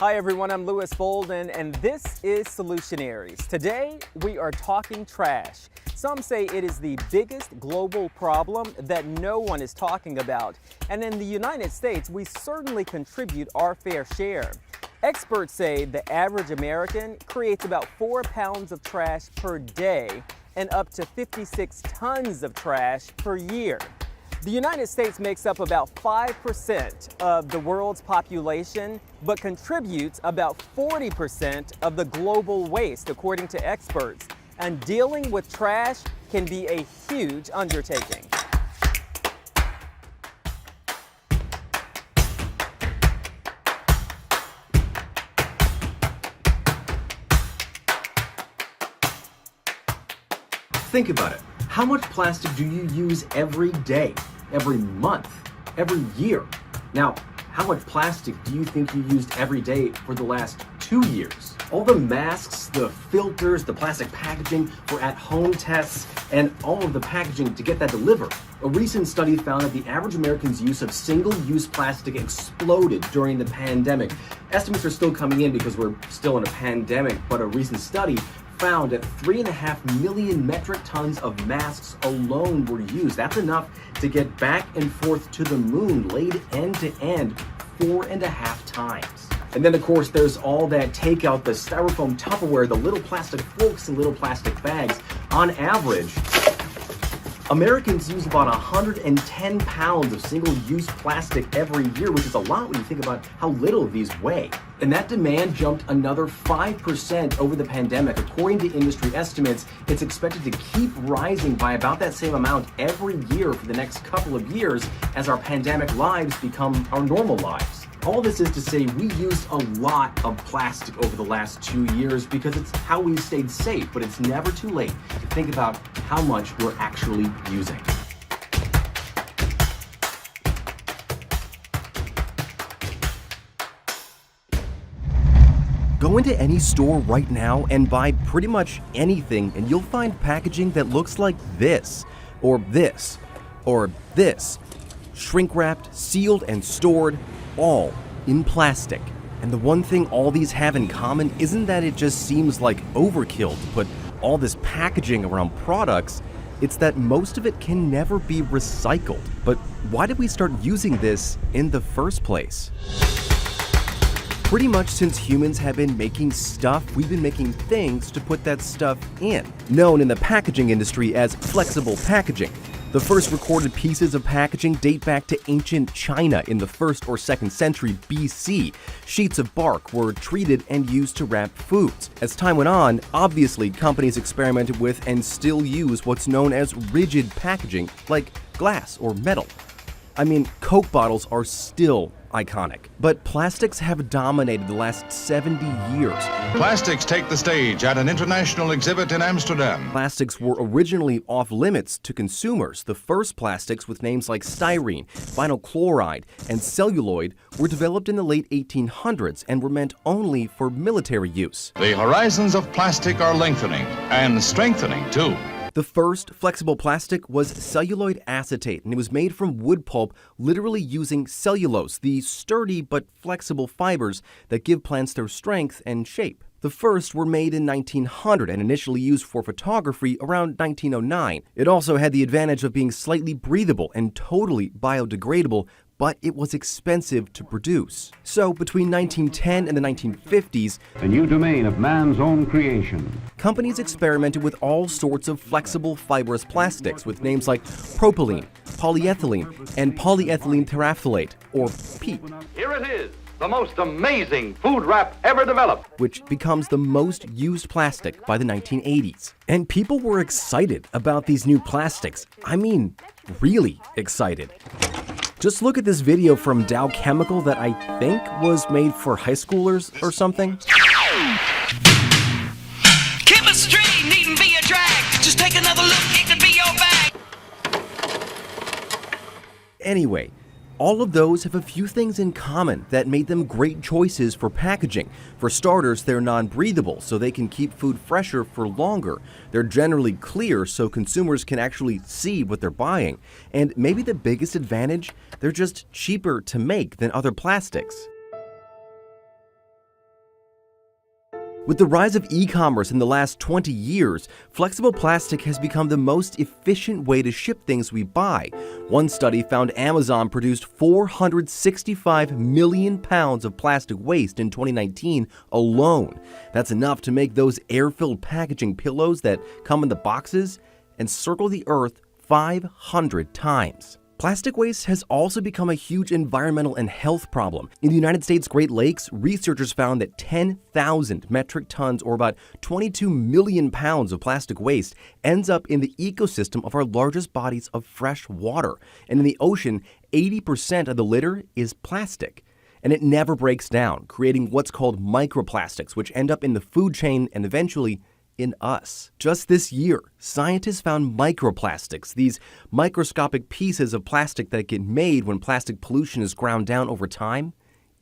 Hi everyone, I'm Lewis Bolden and this is Solutionaries. Today we are talking trash. Some say it is the biggest global problem that no one is talking about. And in the United States, we certainly contribute our fair share. Experts say the average American creates about 4 pounds of trash per day and up to 56 tons of trash per year. The United States makes up about 5% of the world's population, but contributes about 40% of the global waste, according to experts. And dealing with trash can be a huge undertaking. Think about it. How much plastic do you use every day, every month, every year? Now, how much plastic do you think you used every day for the last 2 years? All the masks, the filters, the plastic packaging for at-home tests, and all of the packaging to get that delivered. A recent study found that the average American's use of single-use plastic exploded during the pandemic. Estimates are still coming in because we're still in a pandemic, but a recent study found that 3.5 million metric tons of masks alone were used. That's enough to get back and forth to the moon, laid end to end 4.5 times. And then of course there's all that takeout, the styrofoam Tupperware, the little plastic forks and little plastic bags. On average, Americans use about 110 pounds of single-use plastic every year, which is a lot when you think about how little these weigh. And that demand jumped another 5% over the pandemic. According to industry estimates, it's expected to keep rising by about that same amount every year for the next couple of years as our pandemic lives become our normal lives. All this is to say we used a lot of plastic over the last 2 years because it's how we stayed safe, but it's never too late to think about how much we're actually using. Go into any store right now and buy pretty much anything and you'll find packaging that looks like this, or this, or this. Shrink-wrapped, sealed, and stored, all in plastic. And the one thing all these have in common isn't that it just seems like overkill to put all this packaging around products, it's that most of it can never be recycled. But why did we start using this in the first place? Pretty much since humans have been making stuff, we've been making things to put that stuff in, known in the packaging industry as flexible packaging. The first recorded pieces of packaging date back to ancient China in the 1st or 2nd century BC. Sheets of bark were treated and used to wrap foods. As time went on, obviously companies experimented with and still use what's known as rigid packaging, like glass or metal. I mean, Coke bottles are still iconic, but plastics have dominated the last 70 years. Plastics take the stage at an international exhibit in Amsterdam. Plastics were originally off limits to consumers. The first plastics with names like styrene, vinyl chloride, and celluloid were developed in the late 1800s and were meant only for military use. The horizons of plastic are lengthening and strengthening too. The first flexible plastic was celluloid acetate, and it was made from wood pulp, literally using cellulose, the sturdy but flexible fibers that give plants their strength and shape. The first were made in 1900 and initially used for photography around 1909. It also had the advantage of being slightly breathable and totally biodegradable, but it was expensive to produce. So between 1910 and the 1950s, a new domain of man's own creation, companies experimented with all sorts of flexible fibrous plastics with names like propylene, polyethylene, and polyethylene terephthalate, or PET. Here it is, the most amazing food wrap ever developed, which becomes the most used plastic by the 1980s. And people were excited about these new plastics. I mean, really excited. Just look at this video from Dow Chemical that I think was made for high schoolers or something. Chemistry needn't be a drag. Just take another look, it could be your bag. Anyway, all of those have a few things in common that made them great choices for packaging. For starters, they're non-breathable, so they can keep food fresher for longer. They're generally clear, so consumers can actually see what they're buying. And maybe the biggest advantage, they're just cheaper to make than other plastics. With the rise of e-commerce in the last 20 years, flexible plastic has become the most efficient way to ship things we buy. One study found Amazon produced 465 million pounds of plastic waste in 2019 alone. That's enough to make those air-filled packaging pillows that come in the boxes and circle the earth 500 times. Plastic waste has also become a huge environmental and health problem. In the United States Great Lakes, researchers found that 10,000 metric tons, or about 22 million pounds of plastic waste, ends up in the ecosystem of our largest bodies of fresh water. And in the ocean, 80% of the litter is plastic. And it never breaks down, creating what's called microplastics, which end up in the food chain and eventually in us. Just this year, scientists found microplastics, these microscopic pieces of plastic that get made when plastic pollution is ground down over time,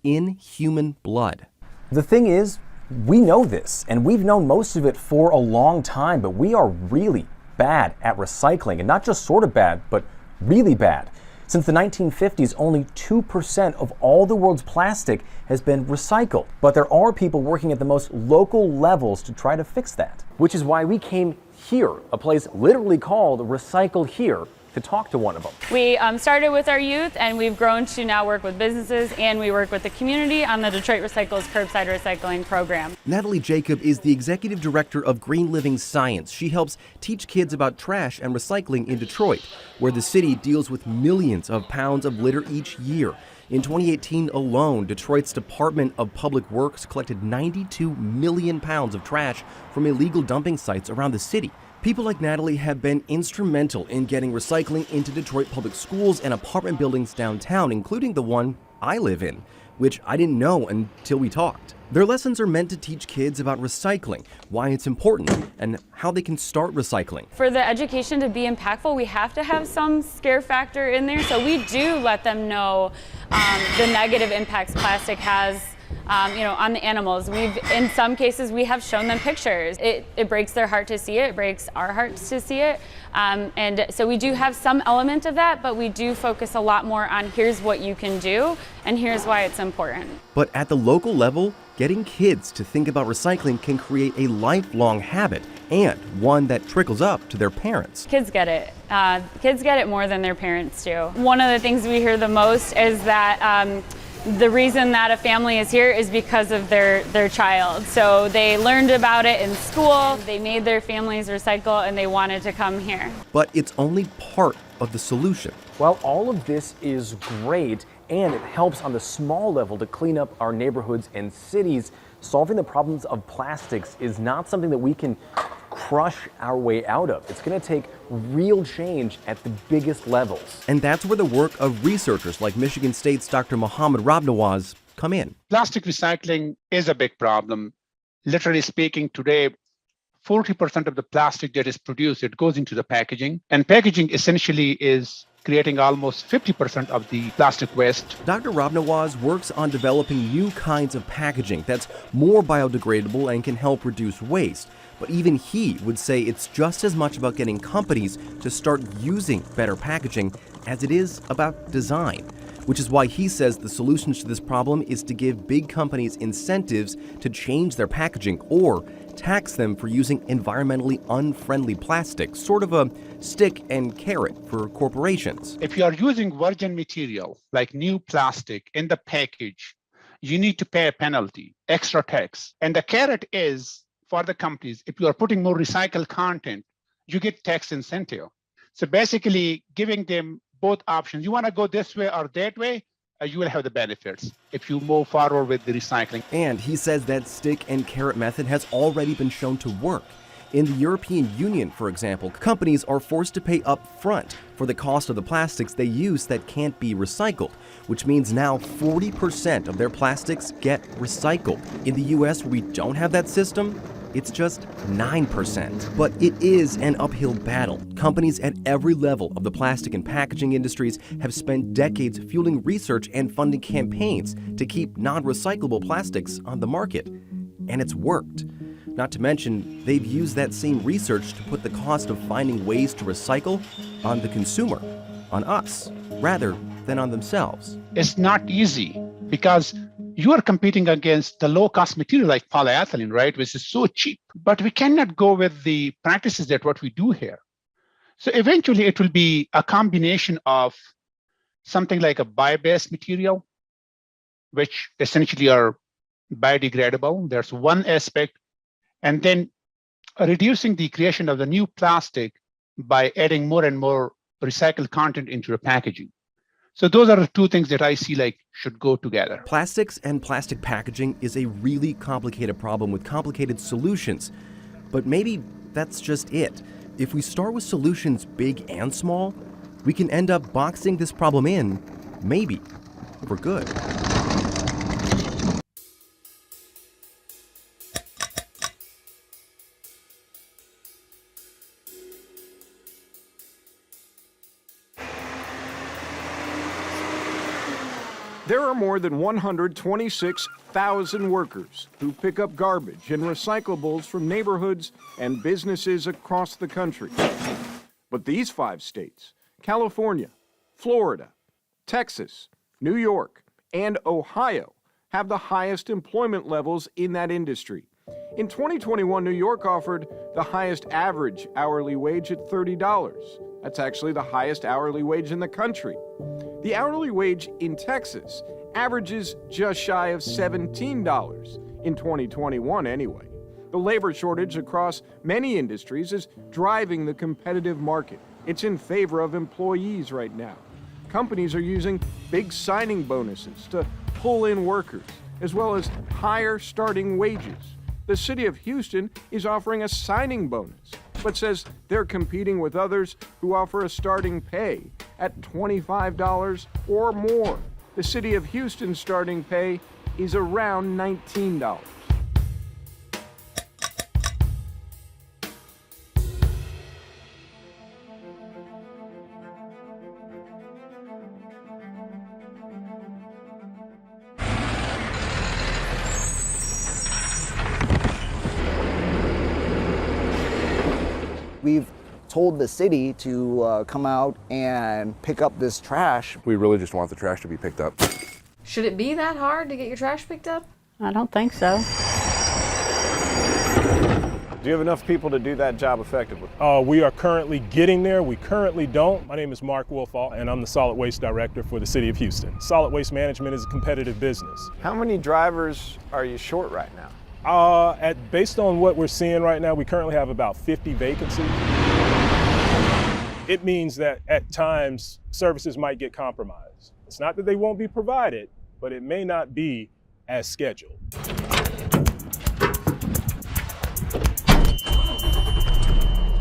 in human blood. The thing is, we know this, and we've known most of it for a long time, but we are really bad at recycling, and not just sort of bad, but really bad. Since the 1950s, only 2% of all the world's plastic has been recycled. But there are people working at the most local levels to try to fix that. Which is why we came here, a place literally called Recycle Here, to talk to one of them. We started with our youth, and we've grown to now work with businesses, and we work with the community on the Detroit Recycles curbside recycling program. Natalie Jacob is the executive director of Green Living Science. She helps teach kids about trash and recycling in Detroit, where the city deals with millions of pounds of litter each year. In 2018 alone, Detroit's Department of Public Works collected 92 million pounds of trash from illegal dumping sites around the city. People like Natalie have been instrumental in getting recycling into Detroit public schools and apartment buildings downtown, including the one I live in, which I didn't know until we talked. Their lessons are meant to teach kids about recycling, why it's important, and how they can start recycling. For the education to be impactful, we have to have some scare factor in there, so we do let them know the negative impacts plastic has on the animals. In some cases, we have shown them pictures. It breaks their heart to see it. It breaks our hearts to see it. And so we do have some element of that, but we do focus a lot more on here's what you can do, and here's why it's important. But at the local level, getting kids to think about recycling can create a lifelong habit, and one that trickles up to their parents. Kids get it. Kids get it more than their parents do. One of the things we hear the most is that the reason that a family is here is because of their child. So they learned about it in school, they made their families recycle, and they wanted to come here. But it's only part of the solution. Well, all of this is great, and it helps on the small level to clean up our neighborhoods and cities. Solving the problems of plastics is not something that we can crush our way out of. It's going to take real change at the biggest levels. And that's where the work of researchers like Michigan State's Dr. Mohammed Rabnawaz come in. Plastic recycling is a big problem. Literally speaking, today, 40% of the plastic that is produced, it goes into the packaging. And packaging essentially is creating almost 50% of the plastic waste. Dr. Rabnawaz works on developing new kinds of packaging that's more biodegradable and can help reduce waste. But even he would say it's just as much about getting companies to start using better packaging as it is about design, which is why he says the solution to this problem is to give big companies incentives to change their packaging or tax them for using environmentally unfriendly plastic, sort of a stick and carrot for corporations. If you are using virgin material like new plastic in the package, you need to pay a penalty, extra tax. And the carrot is for the companies, if you are putting more recycled content, you get tax incentive. So basically giving them both options. You want to go this way or that way, you will have the benefits if you move forward with the recycling. And he says that stick and carrot method has already been shown to work. In the European Union, for example, companies are forced to pay up front for the cost of the plastics they use that can't be recycled, which means now 40% of their plastics get recycled. In the US, where we don't have that system, it's just 9%. But it is an uphill battle. Companies at every level of the plastic and packaging industries have spent decades fueling research and funding campaigns to keep non-recyclable plastics on the market. And it's worked. Not to mention, they've used that same research to put the cost of finding ways to recycle on the consumer, on us, rather than on themselves. It's not easy because you are competing against the low-cost material like polyethylene, right, which is so cheap. But we cannot go with the practices that what we do here. So eventually it will be a combination of something like a bio-based material, which essentially are biodegradable. There's one aspect. And then reducing the creation of the new plastic by adding more and more recycled content into the packaging. So those are the two things that I see like should go together. Plastics and plastic packaging is a really complicated problem with complicated solutions. But maybe that's just it. If we start with solutions big and small, we can end up boxing this problem in, maybe, for good. There are more than 126,000 workers who pick up garbage and recyclables from neighborhoods and businesses across the country. But these 5 states, California, Florida, Texas, New York, and Ohio, have the highest employment levels in that industry. In 2021, New York offered the highest average hourly wage at $30. That's actually the highest hourly wage in the country. The hourly wage in Texas averages just shy of $17 in 2021 anyway. The labor shortage across many industries is driving the competitive market. It's in favor of employees right now. Companies are using big signing bonuses to pull in workers, as well as higher starting wages. The city of Houston is offering a signing bonus, but says they're competing with others who offer a starting pay at $25 or more. The city of Houston's starting pay is around $19. We've told the city to come out and pick up this trash. We really just want the trash to be picked up. Should it be that hard to get your trash picked up? I don't think so. Do you have enough people to do that job effectively? We are currently getting there. We currently don't. My name is Mark Wolfall, and I'm the Solid Waste Director for the City of Houston. Solid waste management is a competitive business. How many drivers are you short right now? Based on what we're seeing right now, we currently have about 50 vacancies. It means that at times services might get compromised. It's not that they won't be provided, but it may not be as scheduled.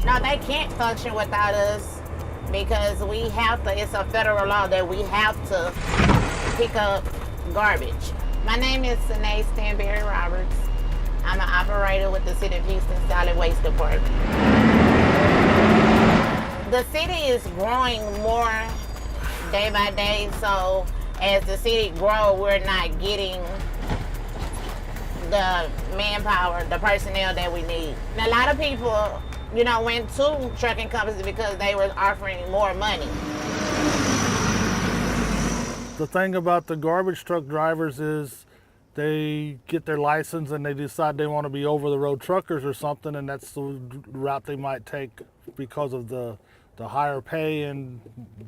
No, they can't function without us because we have to, it's a federal law that we have to pick up garbage. My name is Sanae Stanberry Roberts. I'm an operator with the City of Houston Solid Waste Department. The city is growing more day by day, so as the city grows, we're not getting the manpower, the personnel that we need. And a lot of people, went to trucking companies because they were offering more money. The thing about the garbage truck drivers is they get their license and they decide they want to be over-the-road truckers or something, and that's the route they might take because of the higher pay and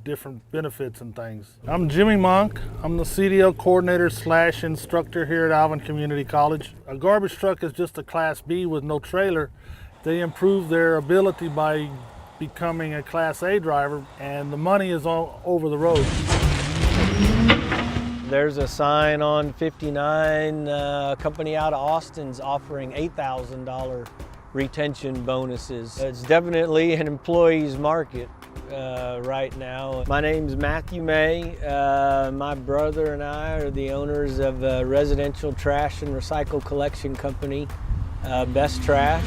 different benefits and things. I'm Jimmy Monk. I'm the CDL coordinator / instructor here at Alvin Community College. A garbage truck is just a Class B with no trailer. They improve their ability by becoming a Class A driver, and the money is all over the road. There's a sign on 59, a company out of Austin's offering $8,000 retention bonuses. It's definitely an employee's market right now. My name's Matthew May. My brother and I are the owners of a residential trash and recycle collection company, Best Trash.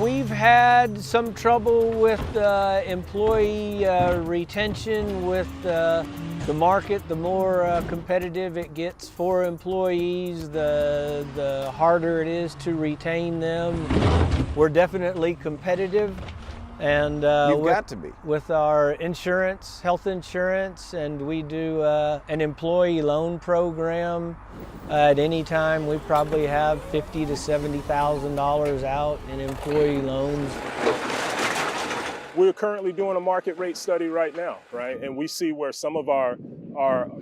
We've had some trouble with employee retention with the market. The more competitive it gets for employees, the harder it is to retain them. We're definitely competitive, And You've got to be. With our insurance, health insurance, and we do an employee loan program. At any time, we probably have $50,000 to $70,000 out in employee loans. We're currently doing a market rate study right now, right? And we see where some of our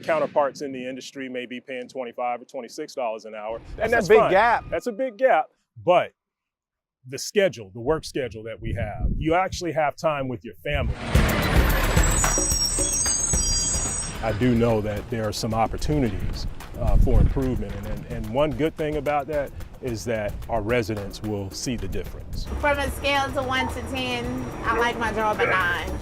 counterparts in the industry may be paying $25 or $26 an hour. And that's a big fine. gap. That's a big gap. But the schedule, the work schedule that we have, you actually have time with your family. I do know that there are some opportunities for improvement. And one good thing about that is that our residents will see the difference. From a scale to 1 to 10, I like my job a 9.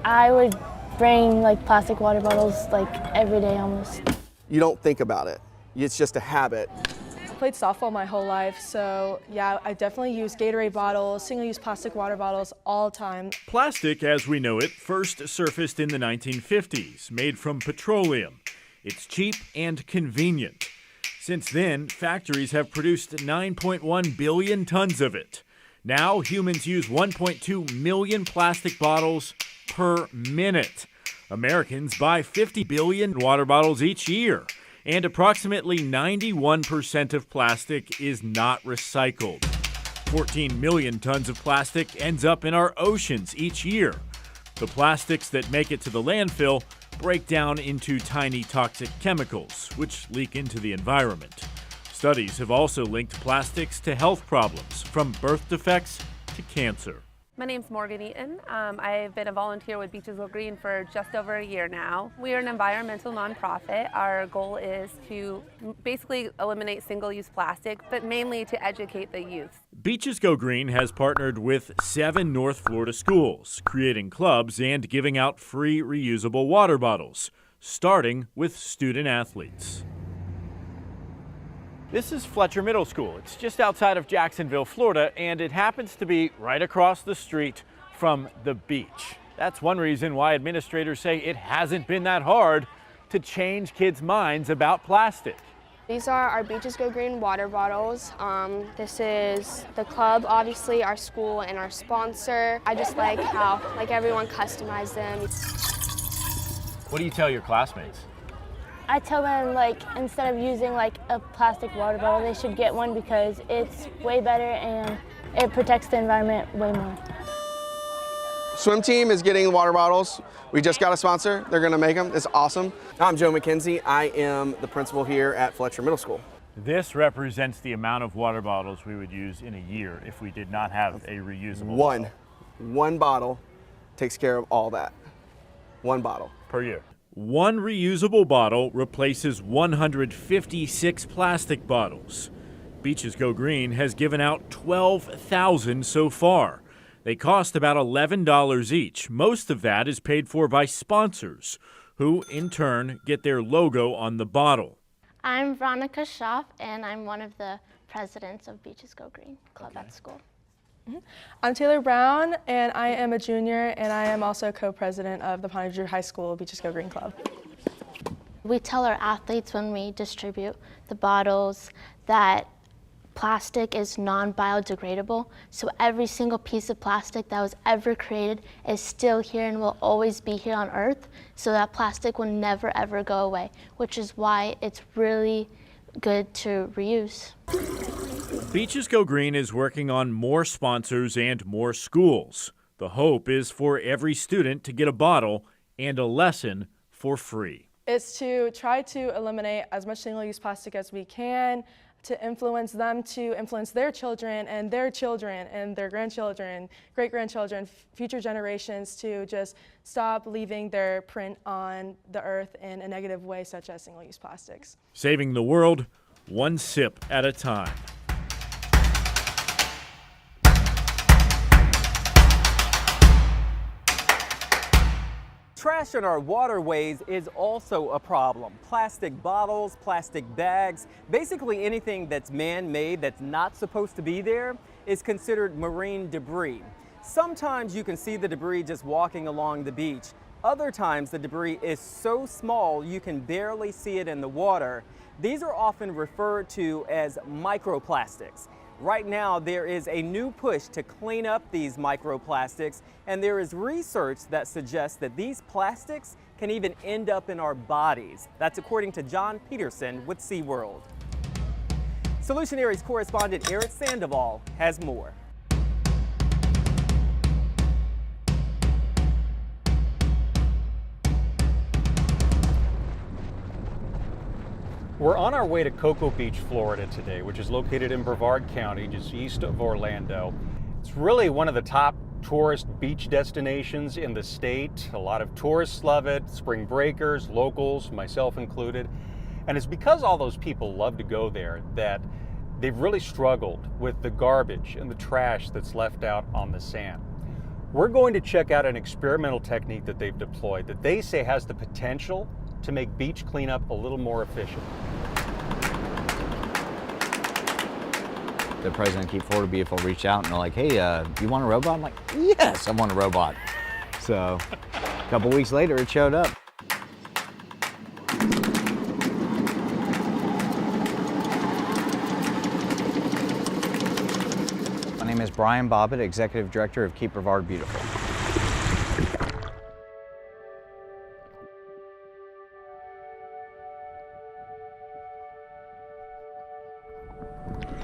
I would bring like plastic water bottles like every day almost. You don't think about it. It's just a habit. I played softball my whole life, so yeah, I definitely use Gatorade bottles, single-use plastic water bottles all the time. Plastic, as we know it, first surfaced in the 1950s, made from petroleum. It's cheap and convenient. Since then, factories have produced 9.1 billion tons of it. Now, humans use 1.2 million plastic bottles per minute. Americans buy 50 billion water bottles each year, and approximately 91% of plastic is not recycled. 14 million tons of plastic ends up in our oceans each year. The plastics that make it to the landfill break down into tiny toxic chemicals, which leak into the environment. Studies have also linked plastics to health problems, from birth defects to cancer. My name's Morgan Eaton. I've been a volunteer with Beaches Go Green for just over a year now. We are an environmental nonprofit. Our goal is to basically eliminate single-use plastic, but mainly to educate the youth. Beaches Go Green has partnered with 7 North Florida schools, creating clubs and giving out free reusable water bottles, starting with student athletes. This is Fletcher Middle School. It's just outside of Jacksonville, Florida, and it happens to be right across the street from the beach. That's one reason why administrators say it hasn't been that hard to change kids' minds about plastic. These are our Beaches Go Green water bottles. This is the club, obviously, our school, and our sponsor. I just like how everyone customized them. What do you tell your classmates? I tell them instead of using a plastic water bottle, they should get one because it's way better and it protects the environment way more. Swim team is getting water bottles. We just got a sponsor. They're going to make them. It's awesome. I'm Joe McKenzie. I am the principal here at Fletcher Middle School. This represents the amount of water bottles we would use in a year if we did not have a reusable bottle. One bottle takes care of all that. One bottle. Per year. One reusable bottle replaces 156 plastic bottles. Beaches Go Green has given out 12,000 so far. They cost about $11 each. Most of that is paid for by sponsors, who in turn get their logo on the bottle. I'm Veronica Schaff, and I'm one of the presidents of Beaches Go Green Club at school. I'm Taylor Brown, and I am a junior, and I am also co-president of the Ponte Drew High School Beaches Go Green Club. We tell our athletes when we distribute the bottles that plastic is non-biodegradable, so every single piece of plastic that was ever created is still here and will always be here on Earth, so that plastic will never ever go away, which is why it's really good to reuse. Beaches Go Green is working on more sponsors and more schools. The hope is for every student to get a bottle and a lesson for free. It's to try to eliminate as much single-use plastic as we can, to influence them to influence their children and their children and their grandchildren, great-grandchildren, future generations to just stop leaving their print on the earth in a negative way, such as single-use plastics. Saving the world, one sip at a time. Trash in our waterways is also a problem. Plastic bottles, plastic bags, basically anything that's man-made that's not supposed to be there is considered marine debris. Sometimes you can see the debris just walking along the beach. Other times the debris is so small you can barely see it in the water. These are often referred to as microplastics. Right now, there is a new push to clean up these microplastics, and there is research that suggests that these plastics can even end up in our bodies. That's according to John Peterson with SeaWorld. Solutionaries correspondent Eric Sandoval has more. We're on our way to Cocoa Beach, Florida today, which is located in Brevard County, just east of Orlando. It's really one of the top tourist beach destinations in the state. A lot of tourists love it, spring breakers, locals, myself included. And it's because all those people love to go there that they've really struggled with the garbage and the trash that's left out on the sand. We're going to check out an experimental technique that they've deployed that they say has the potential to make beach cleanup a little more efficient. The president of Keep Florida Beautiful reached out and they're like, hey, you want a robot? I'm like, yes, I want a robot. So a couple weeks later, it showed up. My name is Brian Bobbitt, Executive Director of Keep Brevard Beautiful.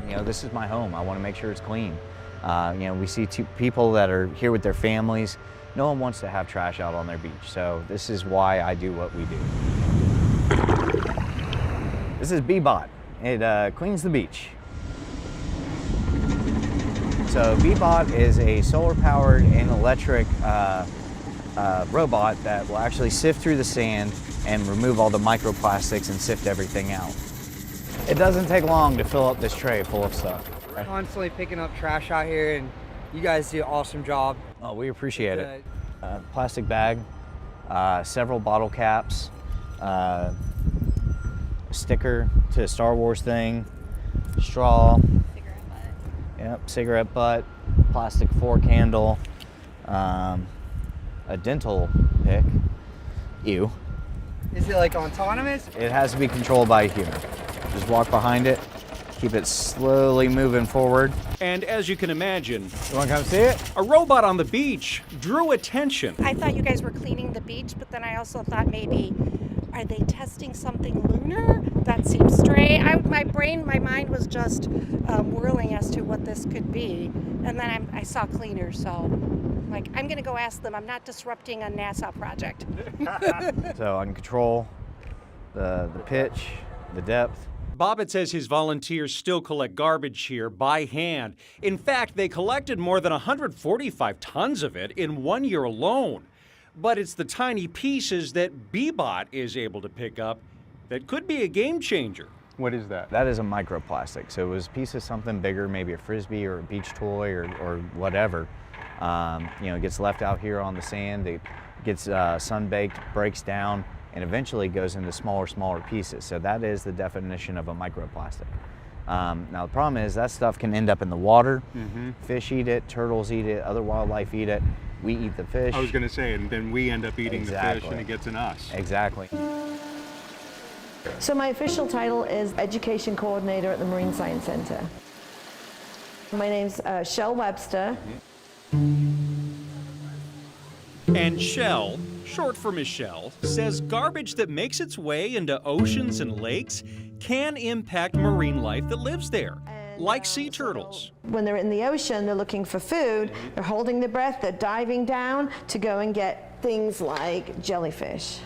You know, this is my home. I want to make sure it's clean. You know, we see people that are here with their families. No one wants to have trash out on their beach. So this is why I do what we do. This is Bebot. It cleans the beach. So Bebot is a solar-powered and electric robot that will actually sift through the sand and remove all the microplastics and sift everything out. It doesn't take long to fill up this tray full of stuff. We're constantly picking up trash out here, and you guys do an awesome job. Oh, we appreciate it. Plastic bag, several bottle caps, a sticker to a Star Wars thing, straw, cigarette butt. Yep, cigarette butt, plastic fork handle, a dental pick. Ew. Is it like autonomous? It has to be controlled by a human. Just walk behind it, keep it slowly moving forward. And as you can imagine, you want to come see it? A robot on the beach drew attention. I thought you guys were cleaning the beach, but then I also thought maybe, are they testing something lunar? That seems strange. My mind was just whirling as to what this could be. And then I saw cleaners, so like, I'm gonna go ask them. I'm not disrupting a NASA project. So I can control the pitch, the depth. Bobbitt says his volunteers still collect garbage here by hand. In fact, they collected more than 145 tons of it in 1 year alone. But it's the tiny pieces that Bebot is able to pick up that could be a game changer. What is that? That is a microplastic. So it was a piece of something bigger, maybe a Frisbee or a beach toy or whatever. You know, it gets left out here on the sand, it gets sun-baked, breaks down, and eventually goes into smaller pieces. So that is the definition of a microplastic. Now the problem is that stuff can end up in the water. Fish eat it, turtles eat it, other wildlife eat it. We eat the fish. I was going to say, and then we end up eating the fish and it gets in us. Exactly. So my official title is Education Coordinator at the Marine Science Center. My name's Shell Webster. And Shell, short for Michelle, says garbage that makes its way into oceans and lakes can impact marine life that lives there, like sea turtles. When they're in the ocean, they're looking for food, they're holding their breath, they're diving down to go and get things like jellyfish.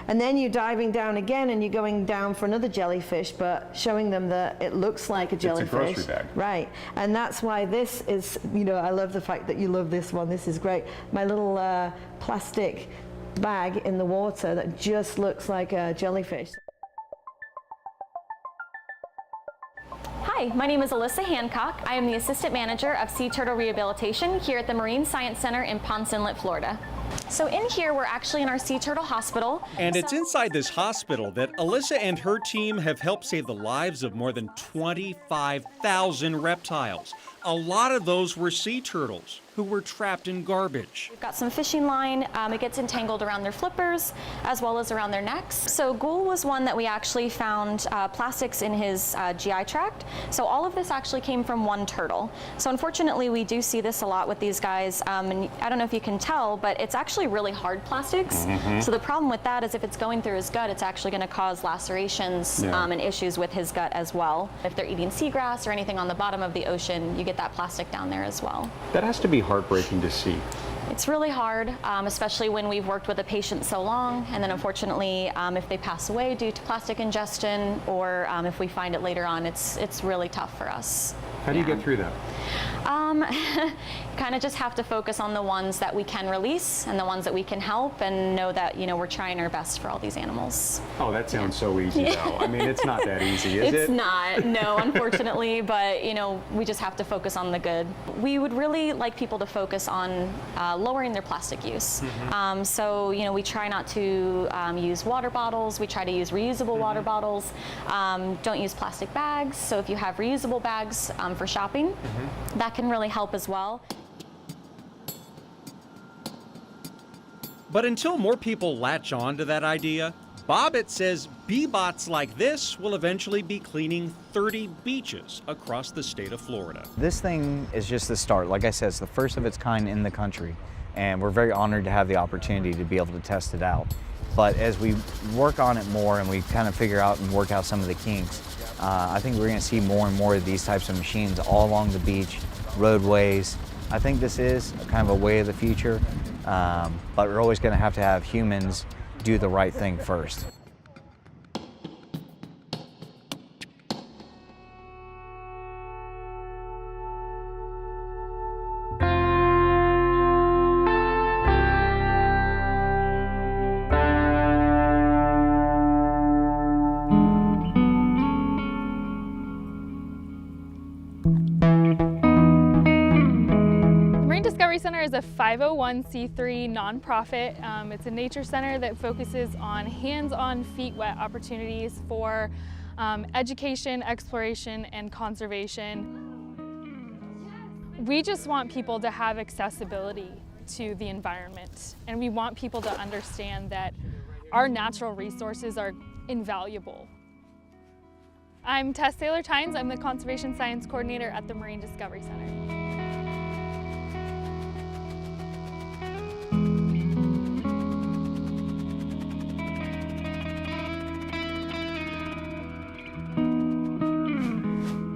And then you're diving down again and you're going down for another jellyfish, but showing them that it looks like a jellyfish. It's a grocery bag. Right. And that's why this is, you know, I love the fact that you love this one. This is great. My little plastic bag in the water that just looks like a jellyfish. Hi, my name is Alyssa Hancock. I am the Assistant Manager of Sea Turtle Rehabilitation here at the Marine Science Center in Ponce Inlet, Florida. So in here, we're actually in our sea turtle hospital. And it's inside this hospital that Alyssa and her team have helped save the lives of more than 25,000 reptiles. A lot of those were sea turtles who were trapped in garbage. We've got some fishing line. It gets entangled around their flippers as well as around their necks. So Ghoul was one that we actually found plastics in his GI tract. So all of this actually came from one turtle. So unfortunately, we do see this a lot with these guys. And I don't know if you can tell, but it's actually really hard plastics. So the problem with that is if it's going through his gut, it's actually going to cause lacerations and issues with his gut as well. If they're eating seagrass or anything on the bottom of the ocean, you get that plastic down there as well. That has to be heartbreaking to see. It's really hard, especially when we've worked with a patient so long, and then unfortunately, if they pass away due to plastic ingestion, or if we find it later on, it's really tough for us. How do you get through that? Kind of just have to focus on the ones that we can release and the ones that we can help, and know that we're trying our best for all these animals. Oh, that sounds so easy though. I mean, it's not that easy, is it? It's not, no, unfortunately, but we just have to focus on the good. We would really like people to focus on lowering their plastic use. So, we try not to use water bottles. We try to use reusable water bottles. Don't use plastic bags. So if you have reusable bags for shopping, that can really help as well. But until more people latch on to that idea, Bobbitt says bee-bots like this will eventually be cleaning 30 beaches across the state of Florida. This thing is just the start. Like I said, it's the first of its kind in the country, and we're very honored to have the opportunity to be able to test it out. But as we work on it more and we kind of figure out and work out some of the kinks, I think we're going to see more and more of these types of machines all along the beach, roadways. I think this is kind of a way of the future, but we're always going to have humans do the right thing first. Center is a 501c3 nonprofit. It's a nature center that focuses on hands-on, feet-wet opportunities for education, exploration, and conservation. We just want people to have accessibility to the environment, and we want people to understand that our natural resources are invaluable. I'm Tess Taylor-Tynes. I'm the Conservation Science Coordinator at the Marine Discovery Center.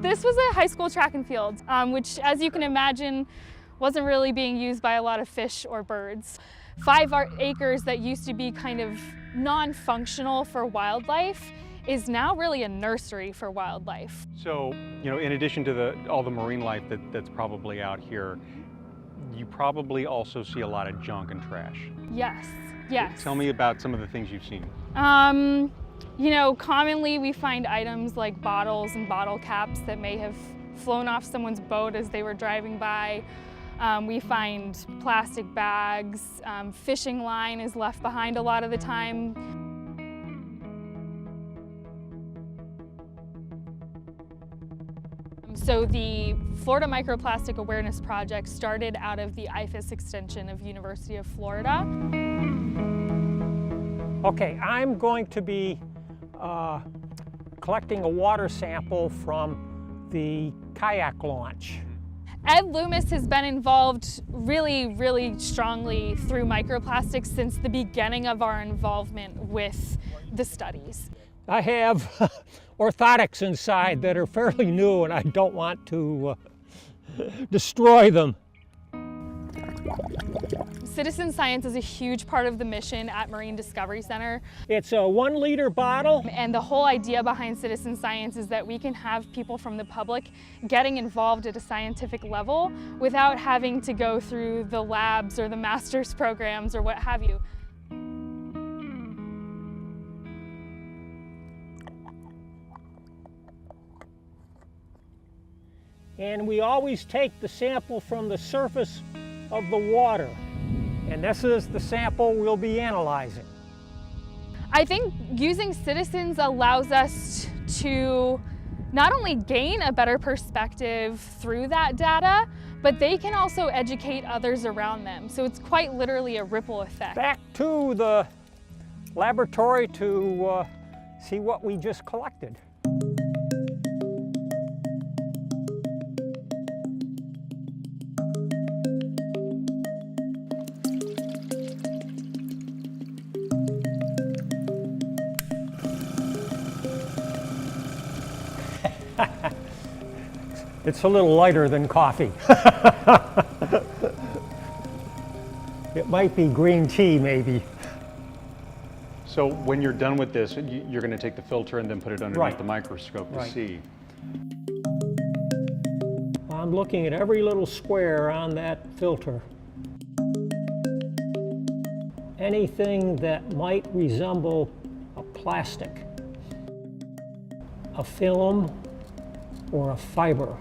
This was a high school track and field, which, as you can imagine, wasn't really being used by a lot of fish or birds. 5 acres that used to be kind of non-functional for wildlife is now really a nursery for wildlife. So, in addition to all the marine life that's probably out here, you probably also see a lot of junk and trash. Yes, yes. Tell me about some of the things you've seen. Commonly we find items like bottles and bottle caps that may have flown off someone's boat as they were driving by. We find plastic bags. Fishing line is left behind a lot of the time. So the Florida Microplastic Awareness Project started out of the IFAS extension of University of Florida. Okay, I'm going to be collecting a water sample from the kayak launch. Ed Loomis has been involved really strongly through microplastics since the beginning of our involvement with the studies. I have orthotics inside that are fairly new, and I don't want to destroy them. Citizen science is a huge part of the mission at Marine Discovery Center. It's a 1 liter bottle. And the whole idea behind citizen science is that we can have people from the public getting involved at a scientific level without having to go through the labs or the master's programs or what have you. And we always take the sample from the surface of the water. And this is the sample we'll be analyzing. I think using citizens allows us to not only gain a better perspective through that data, but they can also educate others around them. So it's quite literally a ripple effect. Back to the laboratory to see what we just collected. It's a little lighter than coffee. It might be green tea, maybe. So when you're done with this, you're going to take the filter and then put it underneath Right. the microscope to Right. see. I'm looking at every little square on that filter. Anything that might resemble a plastic, a film, or a fiber.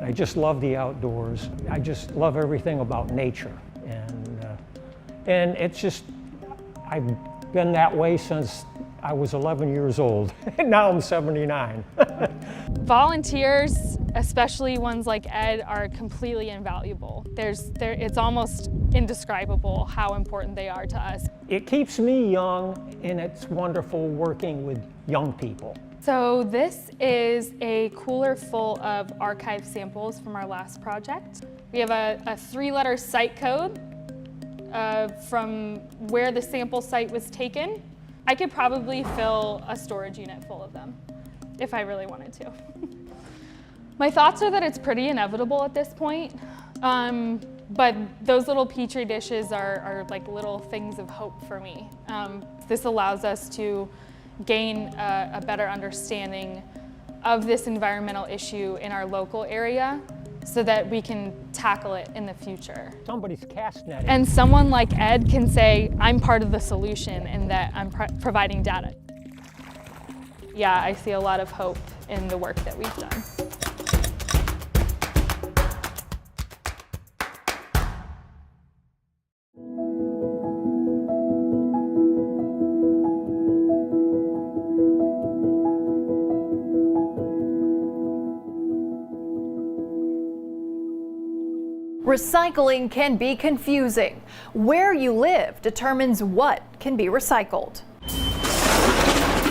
I just love the outdoors. I just love everything about nature. And it's just, I've been that way since I was 11 years old. Now I'm 79. Volunteers, especially ones like Ed, are completely invaluable. It's almost indescribable how important they are to us. It keeps me young, and it's wonderful working with young people. So this is a cooler full of archive samples from our last project. We have a 3-letter site code from where the sample site was taken. I could probably fill a storage unit full of them if I really wanted to. My thoughts are that it's pretty inevitable at this point, but those little Petri dishes are like little things of hope for me. This allows us to gain a better understanding of this environmental issue in our local area so that we can tackle it in the future. Somebody's cast netting. And someone like Ed can say, I'm part of the solution and that I'm providing data. Yeah, I see a lot of hope in the work that we've done. Recycling can be confusing. Where you live determines what can be recycled.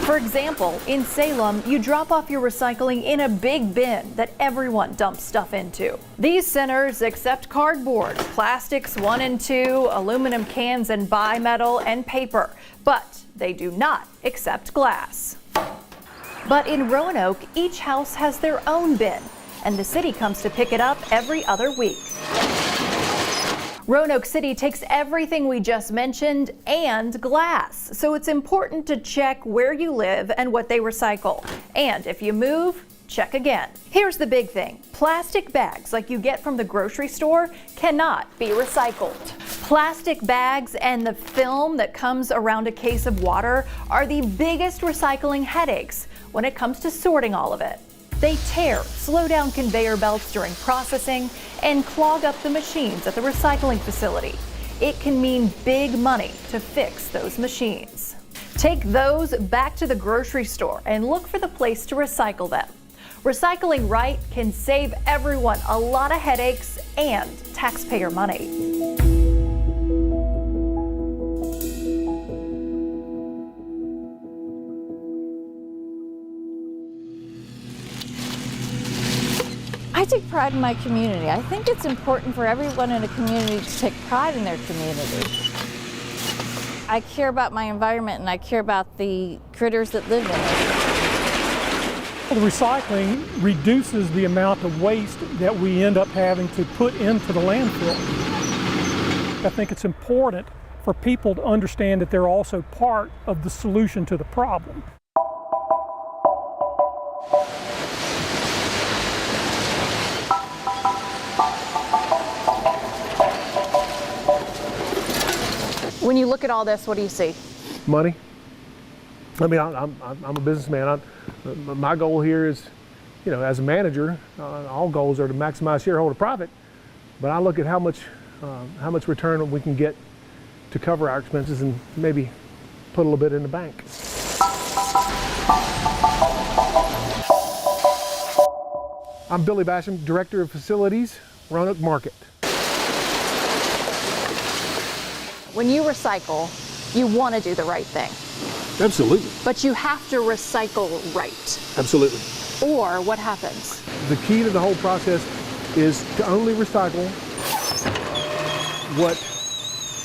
For example, in Salem, you drop off your recycling in a big bin that everyone dumps stuff into. These centers accept cardboard, plastics 1 and 2, aluminum cans and bimetal, and paper, but they do not accept glass. But in Roanoke, each house has their own bin, and the city comes to pick it up every other week. Roanoke City takes everything we just mentioned and glass, so it's important to check where you live and what they recycle. And if you move, check again. Here's the big thing. Plastic bags like you get from the grocery store cannot be recycled. Plastic bags and the film that comes around a case of water are the biggest recycling headaches when it comes to sorting all of it. They tear, slow down conveyor belts during processing, and clog up the machines at the recycling facility. It can mean big money to fix those machines. Take those back to the grocery store and look for the place to recycle them. Recycling right can save everyone a lot of headaches and taxpayer money. I take pride in my community. I think it's important for everyone in a community to take pride in their community. I care about my environment and I care about the critters that live in it. The recycling reduces the amount of waste that we end up having to put into the landfill. I think it's important for people to understand that they're also part of the solution to the problem. When you look at all this, what do you see? Money. I mean, I'm a businessman. My goal here is, you know, as a manager, all goals are to maximize shareholder profit. But I look at how much return we can get to cover our expenses and maybe put a little bit in the bank. I'm Billy Basham, Director of Facilities, Roanoke Market. When you recycle, you want to do the right thing. Absolutely. But you have to recycle right. Absolutely. Or what happens? The key to the whole process is to only recycle what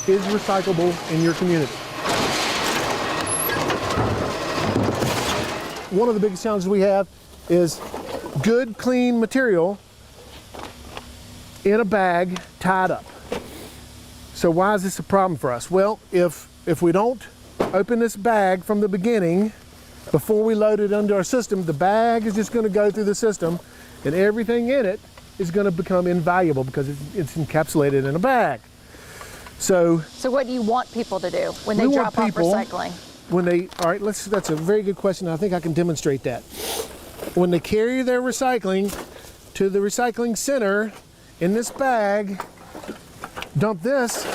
is recyclable in your community. One of the biggest challenges we have is good, clean material in a bag tied up. So why is this a problem for us? Well, if we don't open this bag from the beginning, before we load it into our system, the bag is just going to go through the system and everything in it is going to become invaluable because it's encapsulated in a bag. So what do you want people to do when they drop off recycling? That's a very good question. I think I can demonstrate that. When they carry their recycling to the recycling center in this bag, dump this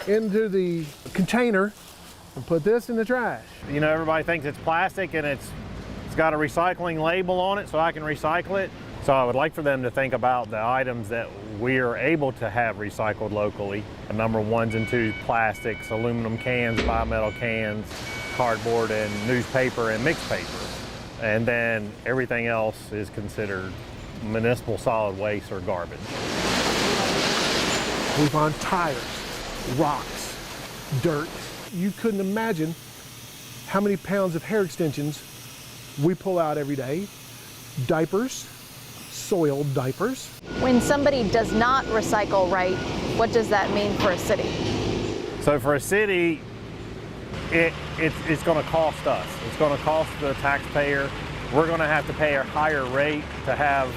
into the container and put this in the trash. You know, everybody thinks it's plastic and it's got a recycling label on it so I can recycle it. So I would like for them to think about the items that we are able to have recycled locally. Number 1s and 2s, plastics, aluminum cans, bimetal cans, cardboard and newspaper and mixed paper. And then everything else is considered municipal solid waste or garbage. We find tires, rocks, dirt. You couldn't imagine how many pounds of hair extensions we pull out every day. Diapers, soiled diapers. When somebody does not recycle right, what does that mean for a city? So for a city, it's going to cost us. It's going to cost the taxpayer. We're going to have to pay a higher rate to have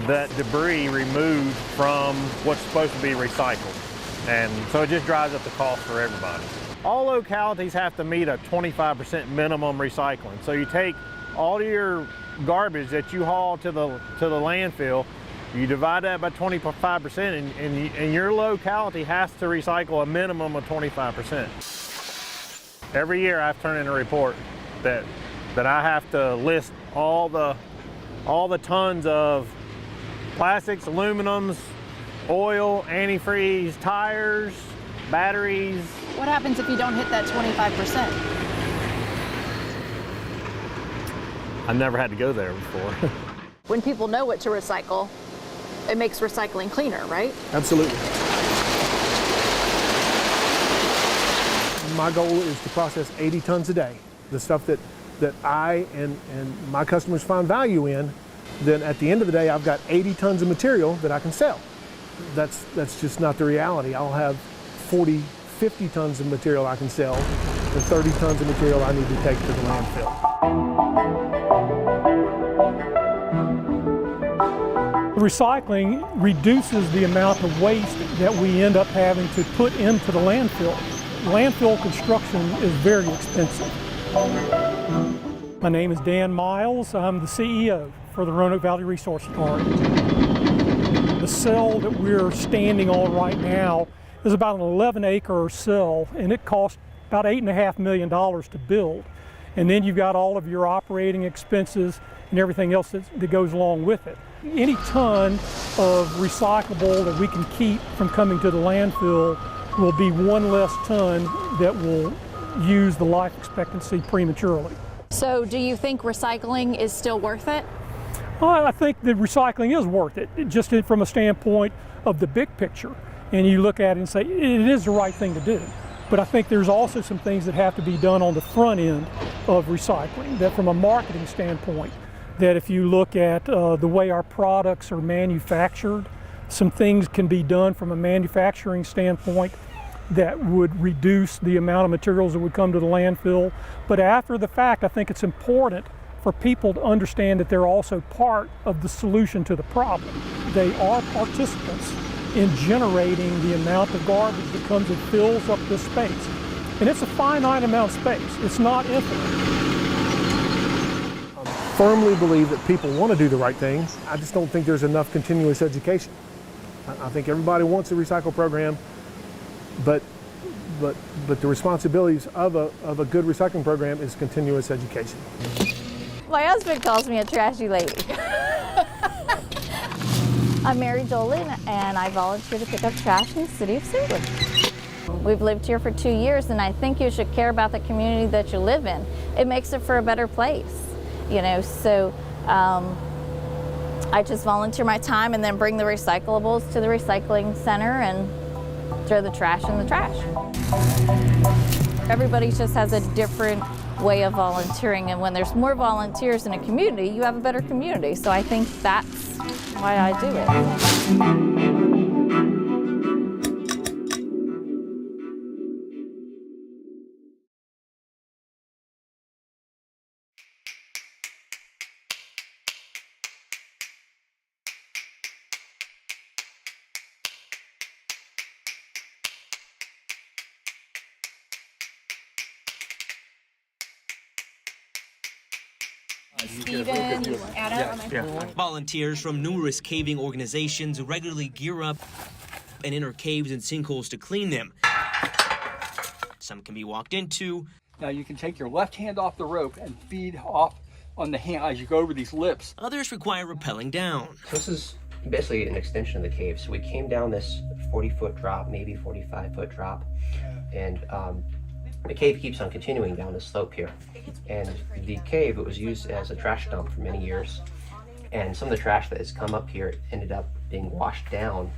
that debris removed from what's supposed to be recycled. And so it just drives up the cost for everybody. All localities have to meet a 25% minimum recycling. So you take all your garbage that you haul to the landfill, you divide that by 25%, and your locality has to recycle a minimum of 25%. Every year I've turned in a report that I have to list all the tons of plastics, aluminums, oil, antifreeze, tires, batteries. What happens if you don't hit that 25%? I've never had to go there before. When people know what to recycle, it makes recycling cleaner, right? Absolutely. My goal is to process 80 tons a day. The stuff that I and my customers find value in, then at the end of the day, I've got 80 tons of material that I can sell. That's just not the reality. I'll have 40, 50 tons of material I can sell, and 30 tons of material I need to take to the landfill. Recycling reduces the amount of waste that we end up having to put into the landfill. Landfill construction is very expensive. My name is Dan Miles. I'm the CEO for the Roanoke Valley Resource Park. The cell that we're standing on right now is about an 11-acre cell, and it cost about $8.5 million to build. And then you've got all of your operating expenses and everything else that goes along with it. Any ton of recyclable that we can keep from coming to the landfill will be one less ton that will use the life expectancy prematurely. So do you think recycling is still worth it? Well, I think that recycling is worth it, just from a standpoint of the big picture. And you look at it and say, it is the right thing to do. But I think there's also some things that have to be done on the front end of recycling, that from a marketing standpoint, that if you look at the way our products are manufactured, some things can be done from a manufacturing standpoint that would reduce the amount of materials that would come to the landfill. But after the fact, I think it's important for people to understand that they're also part of the solution to the problem. They are participants in generating the amount of garbage that comes and fills up this space. And it's a finite amount of space. It's not infinite. Firmly believe that people want to do the right thing. I just don't think there's enough continuous education. I think everybody wants a recycle program, but the responsibilities of a good recycling program is continuous education. My husband calls me a trashy lady. I'm Mary Dolan, and I volunteer to pick up trash in the city of St. Louis. We've lived here for 2 years, and I think you should care about the community that you live in. It makes it for a better place. You know, so I just volunteer my time and then bring the recyclables to the recycling center and throw the trash in the trash. Everybody just has a different way of volunteering, and when there's more volunteers in a community, you have a better community. So I think that's why I do it. Steven, Adam. Volunteers from numerous caving organizations regularly gear up and enter caves and sinkholes to clean them. Some can be walked into. Now you can take your left hand off the rope and feed off on the hand as you go over these lips. Others require rappelling down. So this is basically an extension of the cave. So we came down this 40-foot drop, maybe 45-foot drop, and the cave keeps on continuing down the slope here. And the cave, it was used as a trash dump for many years. And some of the trash that has come up here ended up being washed down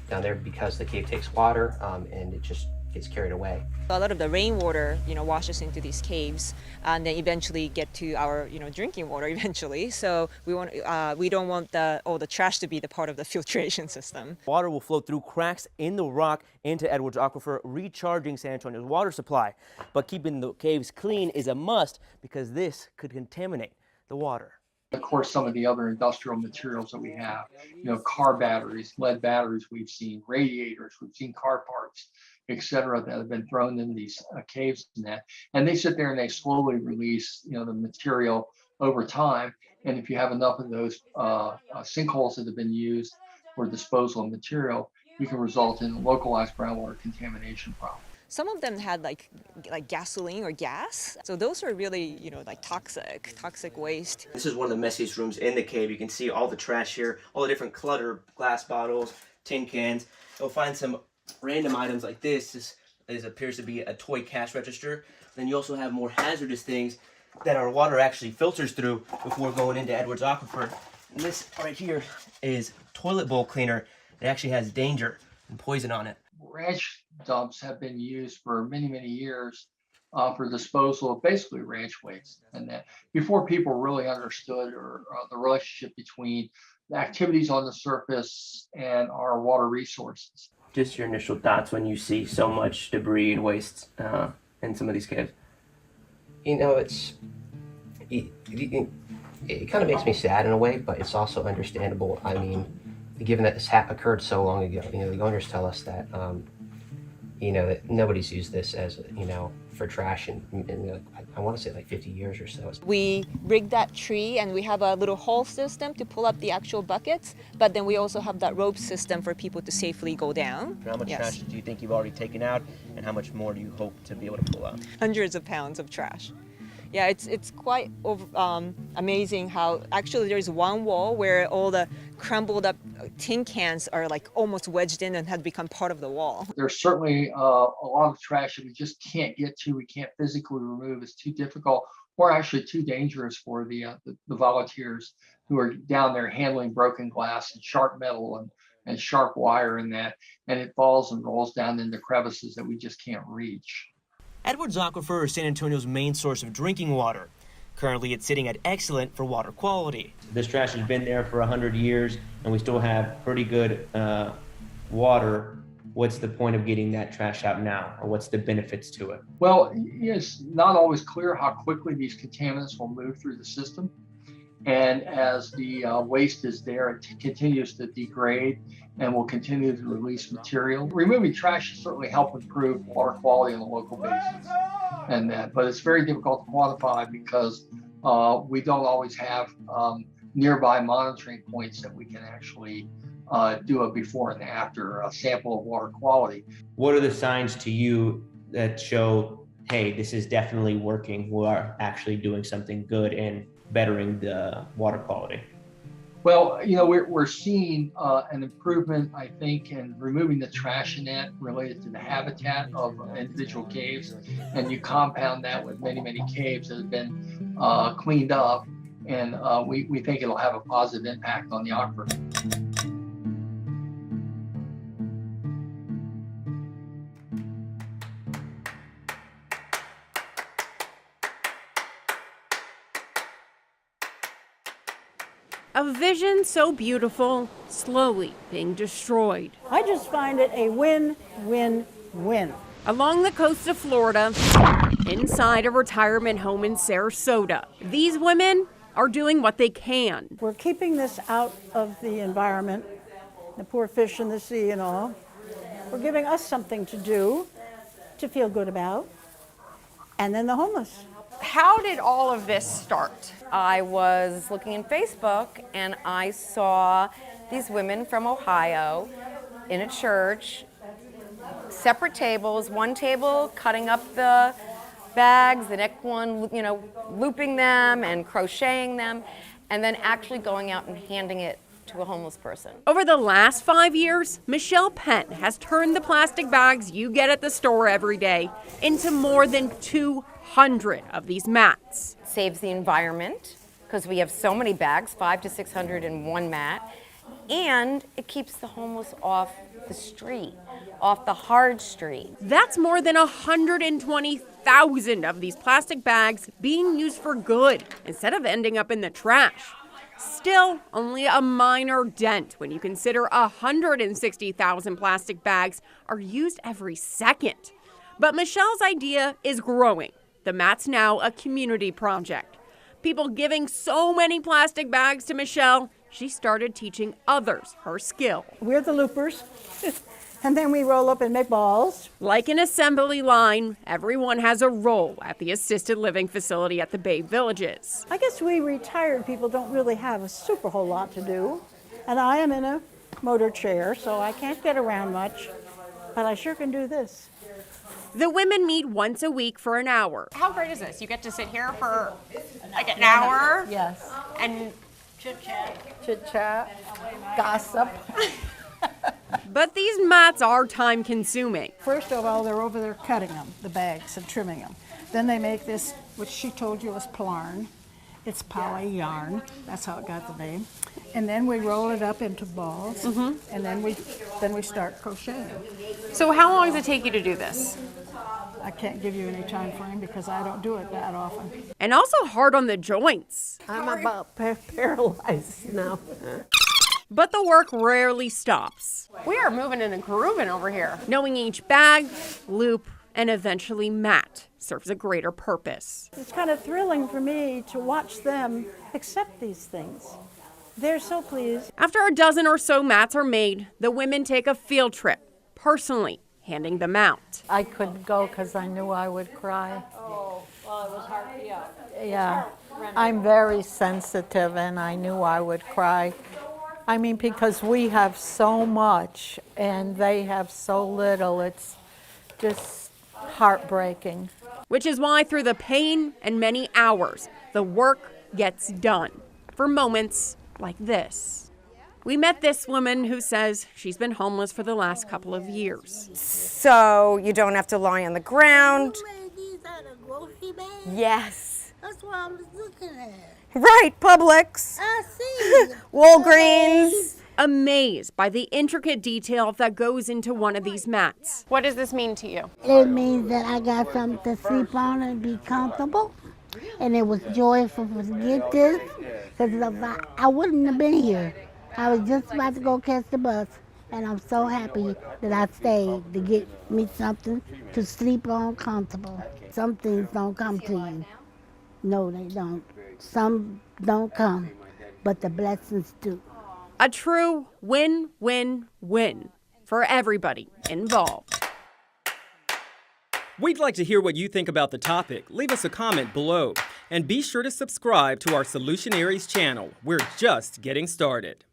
there because the cave takes water and it just gets carried away. A lot of the rainwater, washes into these caves, and then eventually get to our, drinking water eventually. So we don't want all the trash to be the part of the filtration system. Water will flow through cracks in the rock into Edwards Aquifer, recharging San Antonio's water supply. But keeping the caves clean is a must because this could contaminate the water. Of course, some of the other industrial materials that we have, car batteries, lead batteries we've seen, radiators, we've seen car parts, etc., that have been thrown in these caves and they sit there and they slowly release, the material over time. And if you have enough of those sinkholes that have been used for disposal of material, you can result in localized groundwater contamination problems. Some of them had like gasoline or gas. So those are really, toxic waste. This is one of the messiest rooms in the cave. You can see all the trash here, all the different clutter, glass bottles, tin cans. You'll find some random items like this. This appears to be a toy cash register. Then you also have more hazardous things that our water actually filters through before going into Edwards Aquifer. And this right here is toilet bowl cleaner. It actually has danger and poison on it. Ranch dumps have been used for many, many years for disposal of basically ranch waste, and that before people really understood the relationship between the activities on the surface and our water resources. Just your initial thoughts when you see so much debris and waste in some of these caves. It kind of makes me sad in a way, but it's also understandable. I mean, given that this occurred so long ago, the owners tell us that, that nobody's used this as, for trash in I want to say like 50 years or so. We rigged that tree and we have a little haul system to pull up the actual buckets, but then we also have that rope system for people to safely go down. How much trash do you think you've already taken out, and how much more do you hope to be able to pull out? Hundreds of pounds of trash. Yeah, it's quite amazing how actually there's one wall where all the crumbled up tin cans are like almost wedged in and have become part of the wall. There's certainly a lot of trash that we just can't get to, we can't physically remove, it's too difficult or actually too dangerous for the volunteers who are down there handling broken glass and sharp metal and sharp wire and it falls and rolls down into crevices that we just can't reach. Edwards Aquifer is San Antonio's main source of drinking water. Currently, it's sitting at excellent for water quality. This trash has been there for 100 years, and we still have pretty good water. What's the point of getting that trash out now, or what's the benefits to it? Well, it's not always clear how quickly these contaminants will move through the system. And as the waste is there, it continues to degrade and will continue to release material. Removing trash should certainly help improve water quality on a local basis, and that, but it's very difficult to quantify because we don't always have nearby monitoring points that we can actually do a before and after sample of water quality. What are the signs to you that show, hey, this is definitely working, we are actually doing something good and bettering the water quality? Well, you know, we're seeing an improvement, I think, in removing the trash net related to the habitat of individual caves, and you compound that with many, many caves that have been cleaned up, and we think it'll have a positive impact on the aquifer. A vision so beautiful, slowly being destroyed. I just find it a win-win-win. Along the coast of Florida, inside a retirement home in Sarasota, these women are doing what they can. We're keeping this out of the environment, the poor fish in the sea and all. We're giving us something to do, to feel good about, and then the homeless. How did all of this start? I was looking in Facebook and I saw these women from Ohio in a church, separate tables, one table cutting up the bags, the next one, you know, looping them and crocheting them, and then actually going out and handing it to a homeless person. Over the last 5 years, Michelle Penn has turned the plastic bags you get at the store every day into more than 200 of these mats. Saves the environment because we have so many bags, 500 to 600 in one mat, and it keeps the homeless off the street, off the hard street. That's more than 120,000 of these plastic bags being used for good instead of ending up in the trash. Still, only a minor dent when you consider 160,000 plastic bags are used every second. But Michelle's idea is growing. The mat's now a community project. People giving so many plastic bags to Michelle, she started teaching others her skill. We're the loopers, and then we roll up and make balls. Like an assembly line, everyone has a role at the assisted living facility at the Bay Villages. I guess we retired people don't really have a super whole lot to do, and I am in a motor chair, so I can't get around much, but I sure can do this. The women meet once a week for an hour. How great is this? You get to sit here for like an hour? Yes. And Chit-chat, gossip. But these mats are time consuming. First of all, they're over there cutting them, the bags, and trimming them. Then they make this, which she told you was plarn. It's poly yarn. That's how it got the name. And then we roll it up into balls, and then we start crocheting. So how long does it take you to do this? I can't give you any time frame because I don't do it that often. And also hard on the joints. I'm about paralyzed now. But the work rarely stops. We are moving and grooving over here. Knowing each bag, loop, and eventually mat serves a greater purpose. It's kind of thrilling for me to watch them accept these things. They're so pleased. After a dozen or so mats are made, the women take a field trip, personally handing them out. I couldn't go because I knew I would cry. Oh, well, it was hard for you. Yeah, I'm very sensitive and I knew I would cry. I mean, because we have so much and they have so little, it's just heartbreaking. Which is why through the pain and many hours, the work gets done for moments like this. We met this woman who says she's been homeless for the last couple of years. So you don't have to lie on the ground. These are the grocery bags? Yes. That's what I was looking at. Right, Publix. I see. Walgreens. Amazed by the intricate detail that goes into one of these mats. What does this mean to you? It means that I got something to sleep on and be comfortable. And it was joyful to get this, because I wouldn't have been here. I was just about to go catch the bus, and I'm so happy that I stayed to get me something to sleep on comfortable. Some things don't come to you. No, they don't. Some don't come, but the blessings do. A true win-win-win for everybody involved. We'd like to hear what you think about the topic. Leave us a comment below. And be sure to subscribe to our Solutionaries channel. We're just getting started.